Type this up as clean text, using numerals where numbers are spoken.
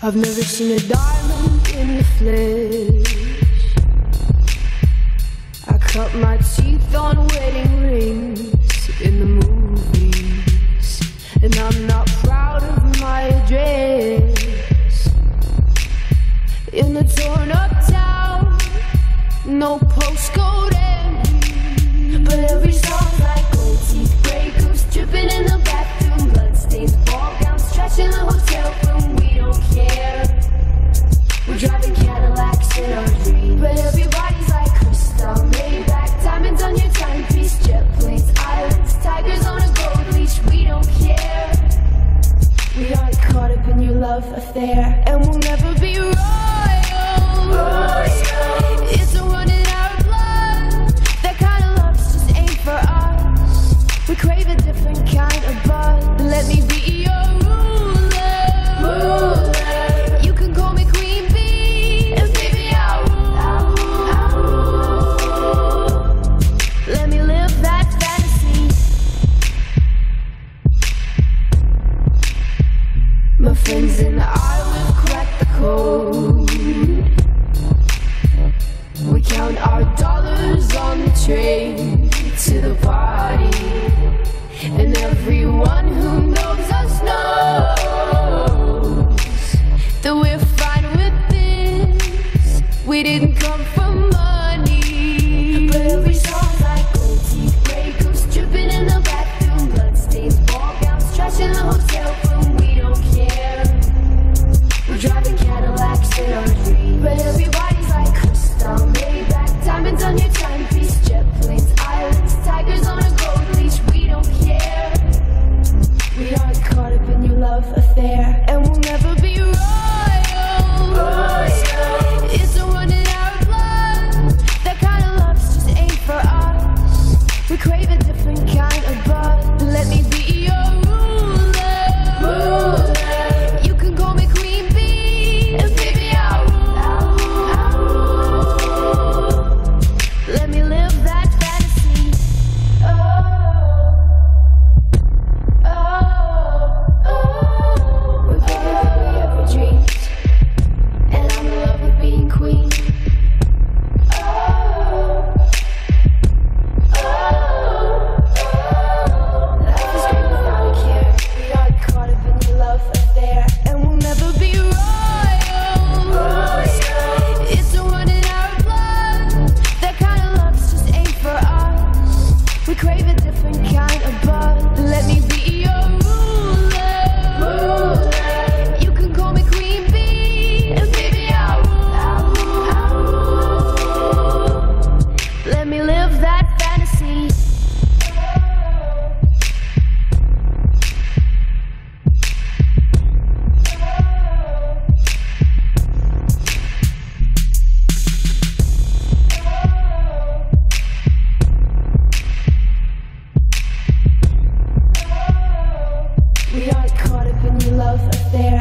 I've never seen a diamond in the flesh. I cut my teeth on wedding rings in the movies, and I'm not proud of my address. In a torn up town, no postcode envy, but every song's like gold teeth, grey goose dripping in the bathroom, bloodstains, ball gowns, trash in the hotel room. We don't care. We're driving Cadillacs in our dreams, but everybody's like crystal, Maybach, diamonds on your timepiece, jet planes, islands, tigers on a gold leash. We don't care. We aren't caught up in your love affair, and we'll never be royal. It's a run in our blood. That kind of love just ain't for us. We crave a different kind of buzz. Let me be your ruler. You can call me Queen Bee, and baby I'll rule. Let me live that fantasy. My friends and I will crack the code. We count our dollars on the train to the party, and everyone who knows us knows that we're fine with this. We didn't come from money, but every song's like gold teeth, grey goose dripping in the bathroom, bloodstains, ball gowns, trash in the hotel room. We don't care. We're driving Cadillacs in our dreams, but everybody's like crystal, Maybach, diamonds on your timepiece, jet planes, islands, tigers on a gold leash. We don't care. We aren't caught up in your love affair, and we'll never be royal. It's a run in our blood. That kind of love just ain't for us. We crave a different kind of buzz. Let me be your ruler. You can call me Queen Bee, and baby I'll rule. Let me live that fantasy. We're bigger than we ever dreamed, and I'm in love with being queen. Life is great without a care. We aren't caught up in your love affair, and we'll never be royal. It's a run in our blood. That kind of love just ain't for us. We crave a different kind of buzz. Let me be your ruler. You can call me Queen Bee, and baby I'll rule. Let me live that fantasy. We aren't caught up in your love affair.